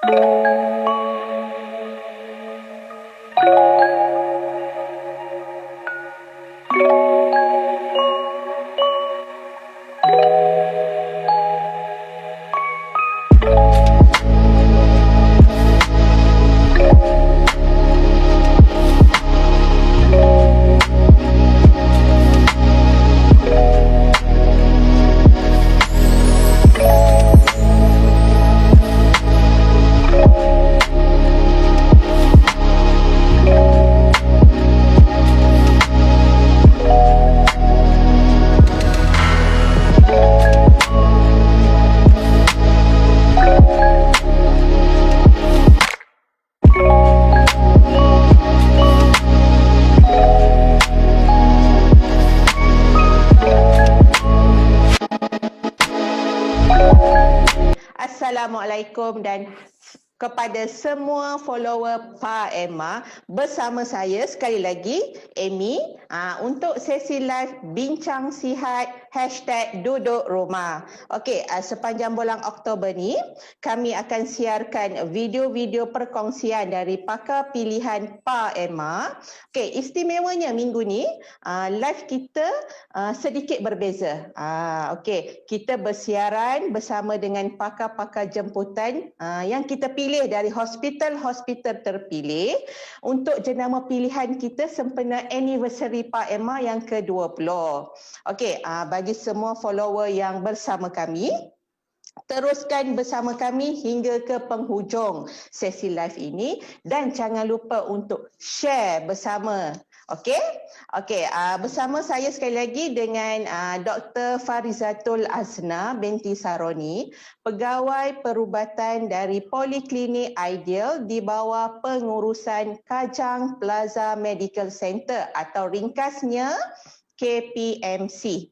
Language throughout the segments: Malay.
Assalamualaikum dan kepada semua follower Pa Emma, bersama saya sekali lagi Amy untuk sesi live Bincang Sihat #duduk-rumah. Okey, sepanjang bulan Oktober ni kami akan siarkan video-video perkongsian dari pakar pilihan Pa Emma. Okey, istimewanya minggu ni live kita sedikit berbeza. Okey, kita bersiaran bersama dengan pakar-pakar jemputan yang kita pilih dari hospital-hospital terpilih untuk jenama pilihan kita sempena anniversary Pa Emma yang ke-20. Okey, bagi semua follower yang bersama kami, teruskan bersama kami hingga ke penghujung sesi live ini dan jangan lupa untuk share bersama. Okey? Okey, bersama saya sekali lagi dengan Dr. Farizatul Azna binti Saroni, pegawai perubatan dari Poliklinik Ideal di bawah pengurusan Kajang Plaza Medical Center atau ringkasnya KPMC.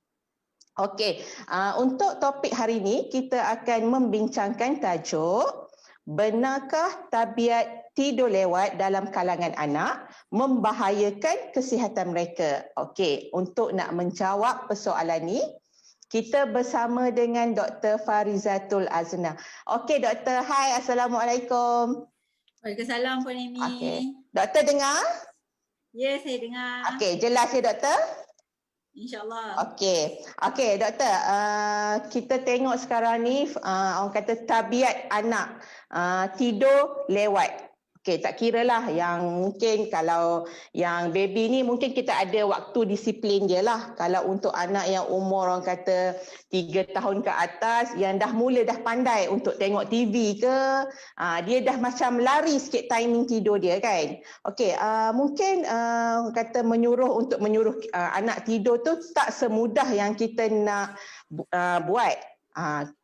Okey, untuk topik hari ini kita akan membincangkan tajuk benarkah tabiat tidur lewat dalam kalangan anak membahayakan kesihatan mereka. Okey, untuk nak menjawab persoalan ni kita bersama dengan Dr. Farizatul Azna. Okey Doktor, hai, Assalamualaikum. Waalaikumsalam Puan Amy. Okey, Doktor dengar? Ya, saya dengar. Okey, jelas ya Doktor? InsyaAllah. Okey Doktor, kita tengok sekarang ni orang kata tabiat anak tidur lewat. Okey, tak kiralah yang mungkin kalau yang baby ni mungkin kita ada waktu disiplin dia lah. Kalau untuk anak yang umur orang kata 3 tahun ke atas yang dah mula dah pandai untuk tengok TV ke, dia dah macam lari sikit timing tidur dia kan. Okey, mungkin kata menyuruh anak tidur tu tak semudah yang kita nak buat.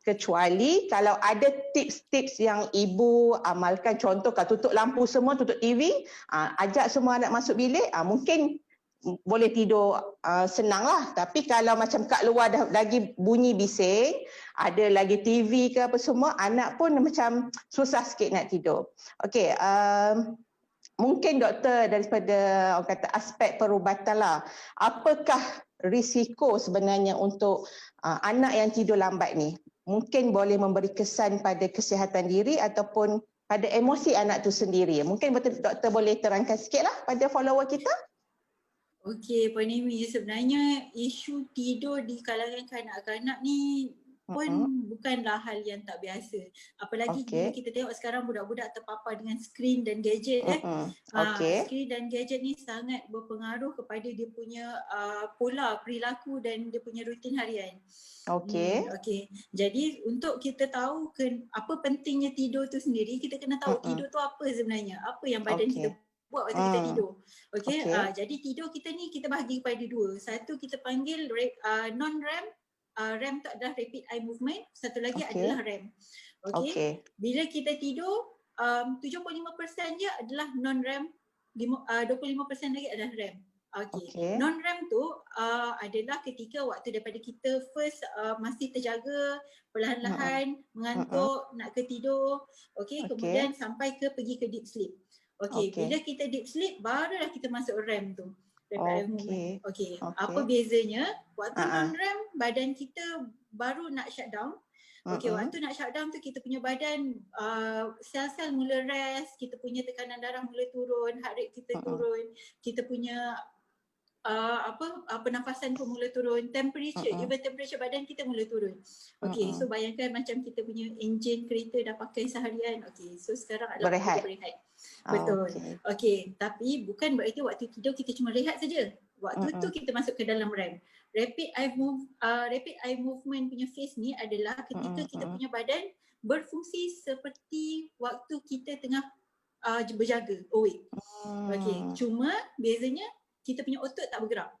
Kecuali kalau ada tips-tips yang ibu amalkan, contoh kalau tutup lampu semua, tutup TV, ajak semua anak masuk bilik, mungkin boleh tidur senanglah. Tapi kalau macam kat luar dah lagi bunyi bising, ada lagi TV ke apa semua, anak pun macam susah sikit nak tidur. Okey, mungkin doktor daripada orang kata aspek perubatan lah, apakah risiko sebenarnya untuk anak yang tidur lambat ni? Mungkin boleh memberi kesan pada kesihatan diri ataupun pada emosi anak tu sendiri. Mungkin betul doktor boleh terangkan sikit lah pada follower kita. Okey, Puan Amy, sebenarnya isu tidur di kalangan kanak-kanak ni pun bukanlah hal yang tak biasa. Apalagi bila kita tengok sekarang budak-budak terpapar dengan skrin dan gadget. Skrin dan gadget ni sangat berpengaruh kepada dia punya pola perilaku dan dia punya rutin harian. Okey. Jadi untuk kita tahu apa pentingnya tidur tu sendiri, kita kena tahu tidur tu apa sebenarnya. Apa yang badan kita buat waktu kita tidur. Okey. Jadi tidur kita ni kita bahagi kepada dua. Satu kita panggil non-REM. REM tu adalah rapid eye movement, satu lagi adalah REM. Okey. Bila kita tidur, 75% je adalah non-REM, 25% lagi adalah REM. Okey. Non-REM tu adalah ketika waktu daripada kita first masih terjaga, perlahan-lahan mengantuk, nak ke tidur. Okey, kemudian sampai ke pergi ke deep sleep. Okey, bila kita deep sleep barulah kita masuk REM tu. Okey. Apa bezanya? Waktu non-REM badan kita baru nak shut down. Okey, waktu nak shutdown tu kita punya badan sel-sel mula rest, kita punya tekanan darah mula turun, heart rate kita turun, kita punya pernafasan pun mula turun, temperature, even temperature badan kita mula turun. Okey, so bayangkan macam kita punya enjin kereta dah pakai seharian. Okey, so sekarang adalah Berehat. berehat. Betul. Okey, tapi bukan berarti waktu tidur kita cuma rehat saja. Waktu tu kita masuk ke dalam REM. Rapid eye movement punya phase ni adalah ketika kita punya badan berfungsi seperti waktu kita tengah berjaga, awake. Okey, cuma bezanya kita punya otot tak bergerak.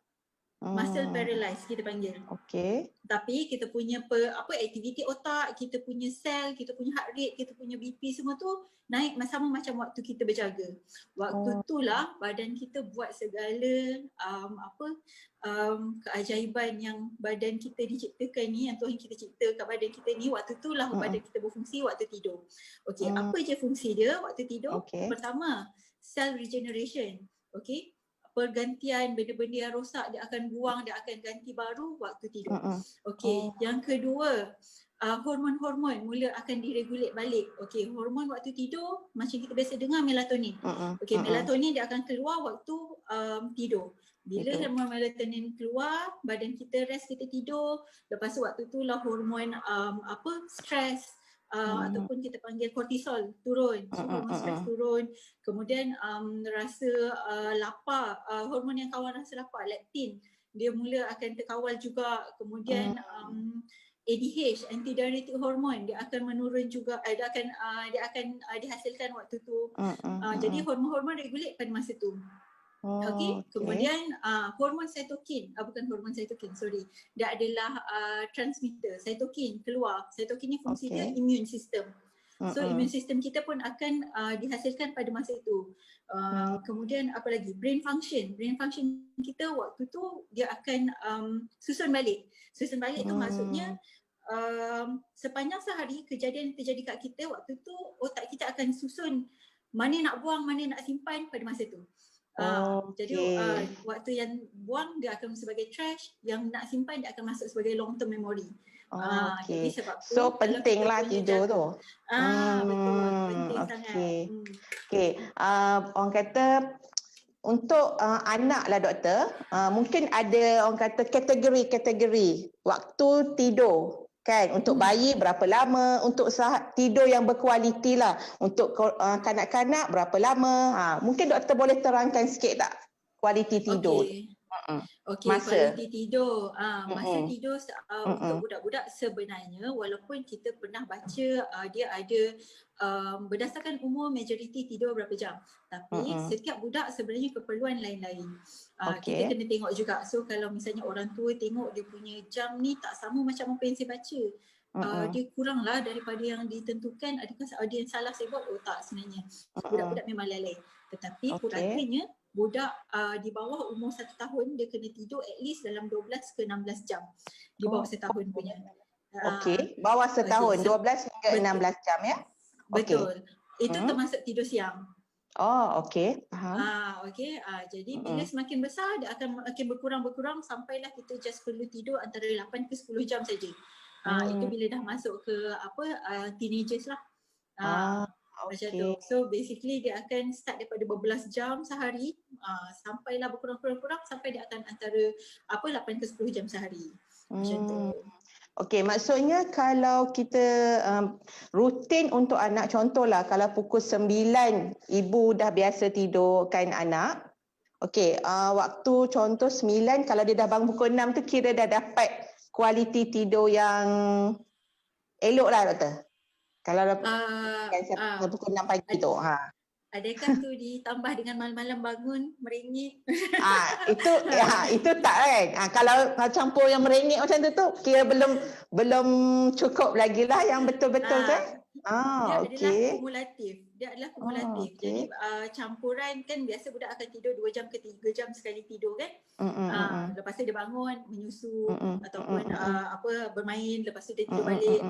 Muscle paralyzed kita panggil. Okey. Tapi kita punya aktiviti otak, kita punya sel, kita punya heart rate, kita punya BP semua tu naik sama macam waktu kita berjaga. Waktu itulah badan kita buat segala keajaiban yang badan kita diciptakan ni, yang Tuhan kita cipta kat badan kita ni, waktu itulah badan kita berfungsi waktu tidur. Okey, apa je fungsi dia waktu tidur? Pertama, cell regeneration. Okey, pergantian benda-benda yang rosak dia akan buang, dia akan ganti baru waktu tidur. Okey, yang kedua, hormon-hormon mula akan diregulate balik. Okey, hormon waktu tidur macam kita biasa dengar melatonin. Okey, melatonin dia akan keluar waktu tidur. Bila hormon melatonin keluar, badan kita rest, kita tidur. Lepas tu waktu tu lah hormon stres, ataupun kita panggil kortisol turun, so hormon stres turun. Kemudian rasa lapar, hormon yang kawal rasa lapar, leptin, dia mula akan terkawal juga. Kemudian ADH, antidiuretic hormon, dia akan menurun juga, dia akan dihasilkan waktu tu. Jadi hormon-hormon regulate pada masa tu. Okey, kemudian hormon cytokine, bukan hormon cytokine, sorry. Dia adalah transmitter, cytokine keluar. Cytokine ni fungsi dia immune system. So immune system kita pun akan dihasilkan pada masa itu. Kemudian apa lagi? Brain function. Brain function kita waktu tu dia akan susun balik. Susun balik tu maksudnya sepanjang sehari kejadian terjadi kat kita, waktu tu otak kita akan susun mana nak buang, mana nak simpan pada masa tu. Jadi waktu yang buang dia akan sebagai trash, yang nak simpan dia akan masuk sebagai long term memory. Jadi sebab tu, so pentinglah tidur tu. Betul, penting sangat. Okey, orang kata untuk anak lah doktor, mungkin ada orang kata kategori-kategori waktu tidur. Kan, untuk bayi berapa lama, untuk tidur yang berkualiti lah, untuk kanak-kanak berapa lama. Mungkin doktor boleh terangkan sikit tak kualiti tidur? Okey, kualiti tidur. Masa tidur untuk budak-budak sebenarnya, walaupun kita pernah baca dia ada berdasarkan umur majoriti tidur berapa jam, tapi setiap budak sebenarnya keperluan lain-lain. Kita kena tengok juga. So kalau misalnya orang tua tengok dia punya jam ni tak sama macam apa yang saya baca, dia kurang lah daripada yang ditentukan. Adakah ada yang salah saya buat? Oh tak, sebenarnya budak-budak memang lalai. Tetapi puratanya budak di bawah umur 1 tahun dia kena tidur at least dalam 12 ke 16 jam di bawah setahun punya. Bawah setahun, 12 hingga 16 jam ya? Betul. Itu termasuk tidur siang. Faham. Jadi bila semakin besar dia akan makin berkurang sampailah kita just perlu tidur antara 8 ke 10 jam saja. Itu bila dah masuk ke teenagers lah. Macam tu. So basically dia akan start daripada berbelas jam sehari, sampailah berkurang sampai dia akan antara 8 ke 10 jam sehari. Macam tu. Okey, maksudnya kalau kita rutin untuk anak, contohlah kalau pukul 9 ibu dah biasa tidurkan anak. Okey, waktu contoh 9, kalau dia dah bangun pukul 6 tu kira dah dapat kualiti tidur yang elok lah doktor. Kalau pukul 6 pagi tu. Adakah tu ditambah dengan malam-malam bangun merengek? Itu tak kan. Kalau campur yang merengek macam tu kira belum cukup lagi lah yang betul-betul kan. Dia adalah kumulatif. Jadi campuran kan biasa budak akan tidur 2 jam ke 3 jam sekali tidur kan. Lepas tu dia bangun menyusu ataupun bermain, lepas tu dia tidur balik.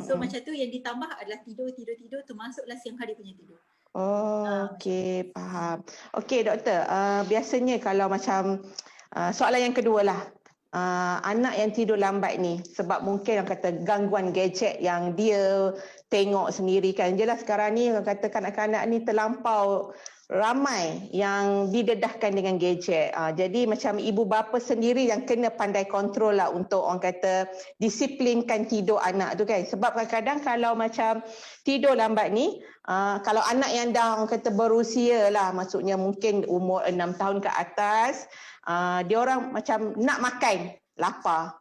So macam tu yang ditambah adalah tidur termasuklah siang hari punya tidur. Faham. Okey doktor, biasanya kalau macam soalan yang kedua lah. anak yang tidur lambat ni sebab mungkin orang kata gangguan gadget yang dia tengok sendiri kan. Jelas sekarang ni orang kata kanak-kanak ni terlampau ramai yang didedahkan dengan gadget. Jadi macam ibu bapa sendiri yang kena pandai kontrol lah untuk orang kata disiplinkan tidur anak tu kan. Sebab kadang-kadang kalau macam tidur lambat ni, kalau anak yang dah orang kata berusia lah, maksudnya mungkin umur 6 tahun ke atas, dia orang macam nak makan, lapar.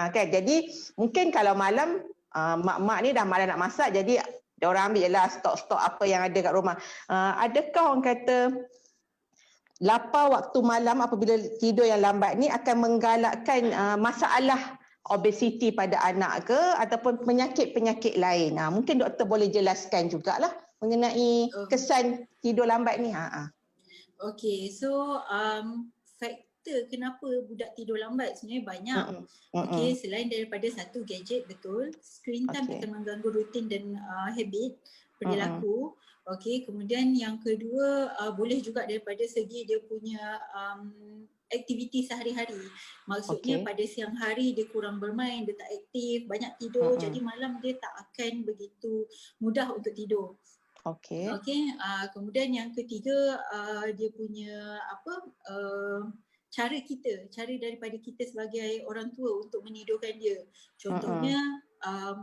Kan. Jadi mungkin kalau malam mak-mak ni dah malas nak masak, jadi dia orang ambil lah stok-stok apa yang ada kat rumah. Adakah orang kata lapar waktu malam apabila tidur yang lambat ni akan menggalakkan masalah obesiti pada anak ke ataupun penyakit-penyakit lain? Mungkin doktor boleh jelaskan jugalah mengenai kesan tidur lambat ni. Okey, so faktor kenapa budak tidur lambat sebenarnya banyak. Okey, selain daripada satu gadget, betul, screen time akan mengganggu rutin dan habit perilaku. Okey, kemudian yang kedua boleh juga daripada segi dia punya aktiviti sehari-hari. Maksudnya pada siang hari dia kurang bermain, dia tak aktif, banyak tidur, jadi malam dia tak akan begitu mudah untuk tidur. Okey. Kemudian yang ketiga dia punya cara daripada kita sebagai orang tua untuk menidurkan dia. Contohnya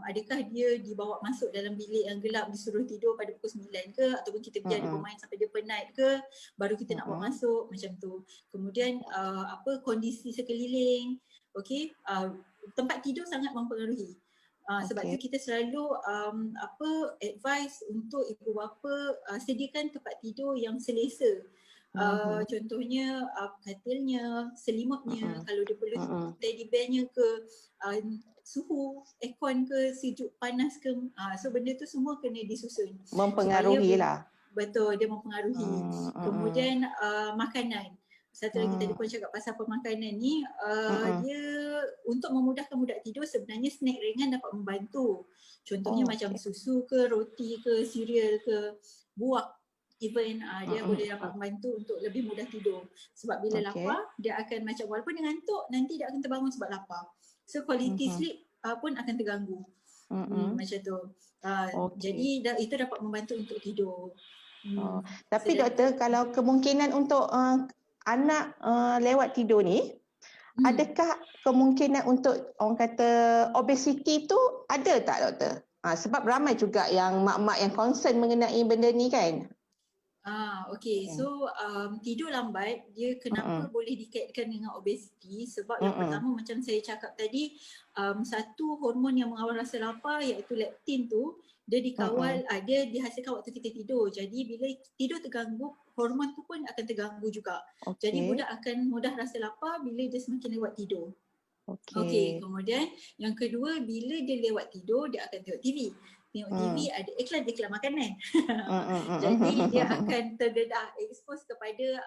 adakah dia dibawa masuk dalam bilik yang gelap disuruh tidur pada pukul 9 ke, ataupun kita biar dia bermain sampai dia penat ke baru kita nak bawa masuk, macam tu. Kemudian kondisi sekeliling, okey, tempat tidur sangat mempengaruhi. Sebab tu kita selalu advise untuk ibu bapa sediakan tempat tidur yang selesa. Contohnya katilnya, selimutnya, kalau dia perlu teddy bearnya ke, suhu aircon ke, sejuk panas ke, so benda tu semua kena disusun. Mempengaruhi lah. Betul, dia mempengaruhi. Kemudian makanan. Satu lagi tadi pun cakap pasal pemakanan ni, dia untuk memudahkan budak tidur sebenarnya snack ringan dapat membantu. Contohnya macam susu ke, roti ke, cereal ke, buah even, dia boleh dapat membantu untuk lebih mudah tidur. Sebab bila lapar, dia akan macam walaupun dia ngantuk, nanti dia akan terbangun sebab lapar. So quality sleep pun akan terganggu. Macam tu. Jadi itu dapat membantu untuk tidur. Tapi doktor, kalau kemungkinan untuk anak lewat tidur ni, adakah kemungkinan untuk orang kata obesiti tu ada tak doktor? Sebab ramai juga yang mak-mak yang concern mengenai benda ni kan. Okey, so tidur lambat dia kenapa boleh dikaitkan dengan obesiti? Sebab yang pertama macam saya cakap tadi, satu hormon yang mengawal rasa lapar iaitu leptin tu, dia dikawal, dia dihasilkan waktu kita tidur. Jadi bila tidur terganggu, hormon tu pun akan terganggu juga. Jadi budak akan mudah rasa lapar bila dia semakin lewat tidur. Okey, kemudian yang kedua, bila dia lewat tidur, dia akan tengok TV. Tengok TV ada iklan-iklan makanan. Jadi dia akan terdedah, expose kepada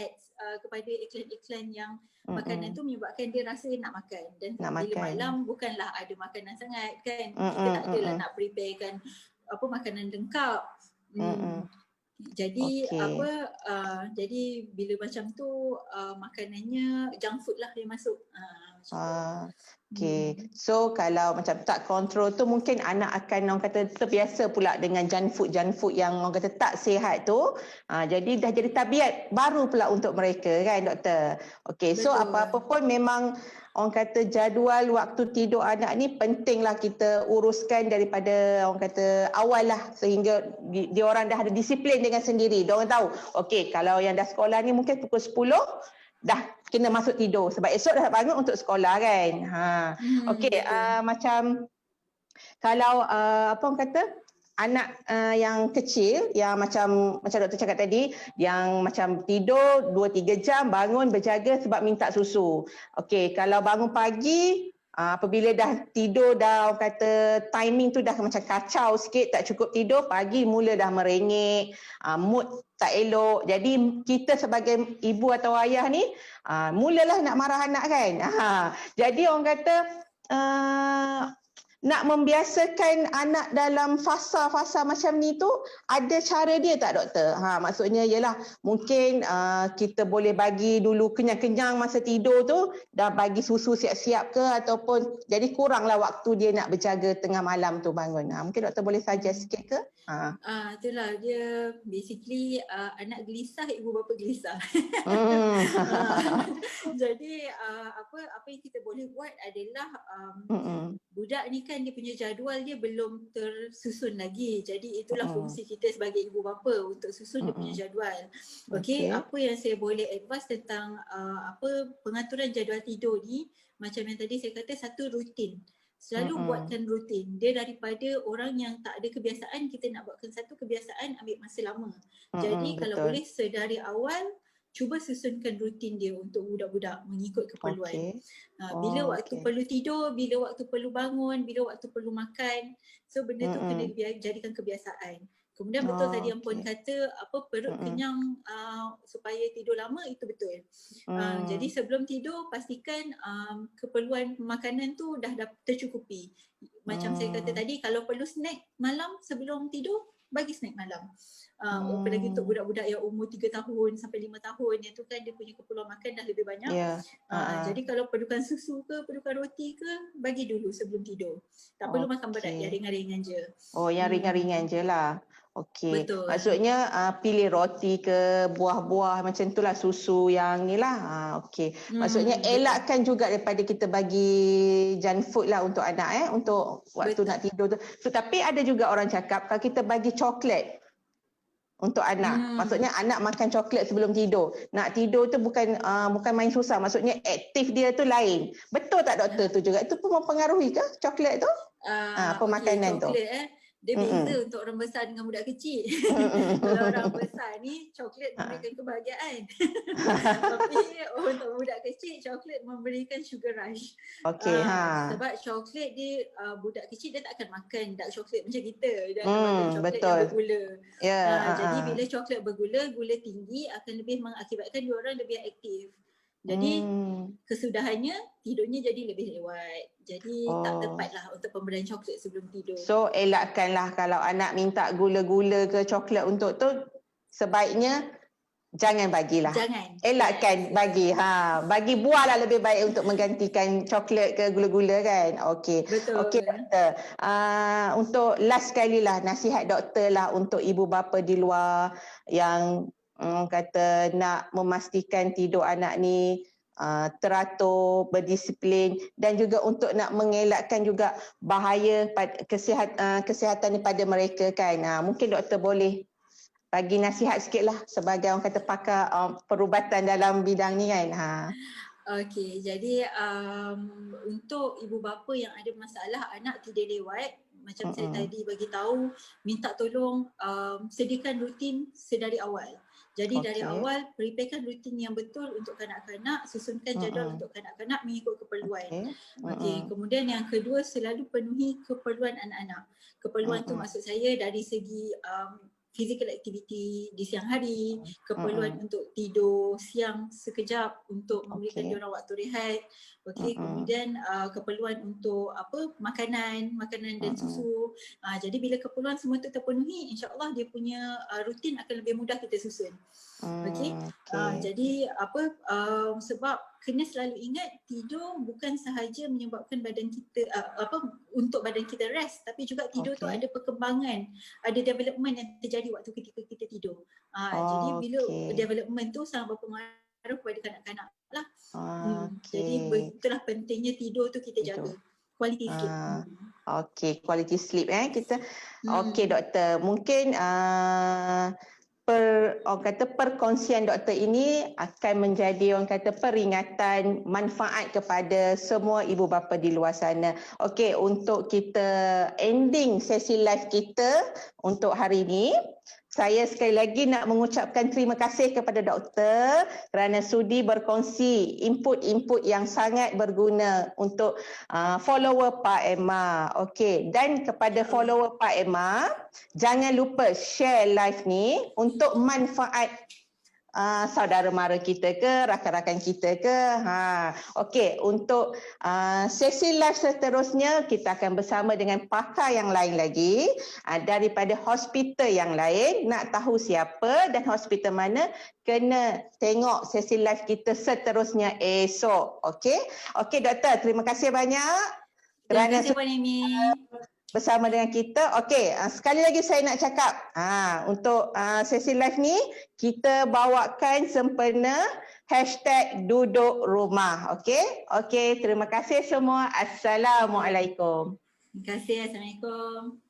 ads, kepada iklan-iklan yang makanan tu menyebabkan dia rasa nak makan. Dan bila malam bukanlah ada makanan sangat kan. Kita tak adalah nak preparekan makanan lengkap. Jadi jadi bila macam tu makanannya junk food lah dia masuk. Okay. So kalau macam tak kontrol tu mungkin anak akan orang kata terbiasa pula dengan junk food yang orang kata tak sihat tu. Jadi dah jadi tabiat baru pula untuk mereka kan doktor. Okay, so apa-apa pun memang orang kata jadual waktu tidur anak ni pentinglah kita uruskan daripada orang kata awal lah sehingga dia orang dah ada disiplin dengan sendiri. Dia orang tahu, okey kalau yang dah sekolah ni mungkin pukul 10 dah kena masuk tidur sebab esok dah bangun untuk sekolah kan. Okey, macam kalau apa orang kata anak yang kecil yang macam doktor cakap tadi yang macam tidur 2-3 jam bangun berjaga sebab minta susu. Okey, kalau bangun pagi apabila dah tidur dah orang kata timing tu dah macam kacau sikit, tak cukup tidur, pagi mula dah merengek, mood tak elok. Jadi kita sebagai ibu atau ayah ni mulalah nak marah anak kan. Jadi orang kata nak membiasakan anak dalam fasa-fasa macam ni tu, ada cara dia tak doktor? Maksudnya ialah mungkin kita boleh bagi dulu kenyang-kenyang masa tidur tu, dah bagi susu siap-siap ke, ataupun jadi kuranglah waktu dia nak berjaga tengah malam tu bangun. Mungkin doktor boleh suggest sikit ke? Itulah dia basically anak gelisah, ibu bapa gelisah. Jadi apa yang kita boleh buat adalah budak ni kan dia punya jadual dia belum tersusun lagi. Jadi itulah fungsi kita sebagai ibu bapa untuk susun dia punya jadual. Okey, apa yang saya boleh advise tentang pengaturan jadual tidur ni, macam yang tadi saya kata, satu, rutin. Selalu buatkan rutin. Dia daripada orang yang tak ada kebiasaan, kita nak buatkan satu kebiasaan ambil masa lama. Jadi kalau boleh sedari awal cuba susunkan rutin dia untuk budak-budak mengikut keperluan. Bila waktu perlu tidur, bila waktu perlu bangun, bila waktu perlu makan. So benda tu kena jadikan kebiasaan. Kemudian betul tadi yang Puan kata perut kenyang supaya tidur lama, itu betul. Jadi sebelum tidur pastikan keperluan makanan tu dah tercukupi. Macam saya kata tadi, kalau perlu snack malam sebelum tidur, bagi snack malam. Apalagi untuk budak-budak yang umur 3 tahun sampai 5 tahun, yang tu kan dia punya keperluan makan dah lebih banyak. Jadi kalau perlukan susu ke, perlukan roti ke, bagi dulu sebelum tidur. Tak perlu makan berat, yang ringan-ringan je. Yang ringan-ringan je lah. Okey. Betul. Maksudnya pilih roti ke, buah-buah macam itulah, susu yang ni lah. Okey. Maksudnya elakkan juga daripada kita bagi junk food lah untuk anak untuk waktu nak tidur tu. So, tapi ada juga orang cakap kalau kita bagi coklat untuk anak. Maksudnya anak makan coklat sebelum tidur. Nak tidur tu bukan main susah. Maksudnya aktif dia tu lain. Betul tak doktor tu juga? Itu pun mempengaruhi ke coklat tu? Pemakanan tu. Dia beza untuk orang besar dengan budak kecil. Kalau orang besar ni coklat memberikan kebahagiaan. Tapi untuk budak kecil coklat memberikan sugar rush. Sebab coklat dia budak kecil dia tak akan makan dark coklat macam kita. Dia akan makan coklat yang bergula. Jadi bila coklat bergula, gula tinggi akan lebih mengakibatkan dia orang lebih aktif. Jadi kesudahannya tidurnya jadi lebih lewat. Jadi tak tepatlah untuk pemberian coklat sebelum tidur. So elakkanlah kalau anak minta gula-gula ke coklat untuk tu, sebaiknya jangan bagilah. Jangan. Elakkan bagi. Bagi buah lah lebih baik untuk menggantikan coklat ke gula-gula kan. Okey. Betul. Okey doktor. Untuk last kali lah nasihat doktor lah untuk ibu bapa di luar yang kata nak memastikan tidur anak ni teratur, berdisiplin, dan juga untuk nak mengelakkan juga bahaya kesihatan pada mereka kan. Mungkin doktor boleh bagi nasihat sikit lah sebagai orang kata pakar perubatan dalam bidang ni kan. Okey, jadi untuk ibu bapa yang ada masalah anak tidur lewat, macam saya tadi bagi tahu, minta tolong sediakan rutin sedari awal. Jadi dari awal preparekan rutin yang betul untuk kanak-kanak, susunkan jadual untuk kanak-kanak mengikut keperluan. Okey, kemudian yang kedua, selalu penuhi keperluan anak-anak. Keperluan tu maksud saya dari segi physical activity di siang hari, keperluan untuk tidur siang sekejap untuk memberikan dia orang waktu rehat. Okey, kemudian keperluan untuk makanan dan susu. Jadi bila keperluan semua itu terpenuhi, insya-Allah dia punya rutin akan lebih mudah kita susun. Okey. Jadi sebab kena selalu ingat tidur bukan sahaja menyebabkan badan kita untuk badan kita rest, tapi juga tidur tu ada perkembangan, ada development yang terjadi waktu ketika kita tidur. Jadi bila development tu sangat berpengaruh kepada kanak-kanak lah. Jadi itulah pentingnya tidur tu kita jaga. Quality sleep. Okey, quality sleep kita. Okey doktor, mungkin perkongsian doktor ini akan menjadi orang kata peringatan manfaat kepada semua ibu bapa di luar sana. Okey, untuk kita ending sesi live kita untuk hari ini, saya sekali lagi nak mengucapkan terima kasih kepada doktor kerana sudi berkongsi input-input yang sangat berguna untuk follower Pak Emma. Okey, dan kepada follower Pak Emma, jangan lupa share live ni untuk manfaat saudara mara kita ke, rakan-rakan kita ke. Okey, untuk sesi live seterusnya kita akan bersama dengan pakar yang lain lagi daripada hospital yang lain. Nak tahu siapa dan hospital mana, kena tengok sesi live kita seterusnya esok. Okey? Okey doktor, terima kasih banyak Terima kasih Puan Amy. Bersama dengan kita. Okey, sekali lagi saya nak cakap, untuk sesi live ni kita bawakan sempena #duduk rumah. Okey? Okey, terima kasih semua. Assalamualaikum. Terima kasih. Assalamualaikum.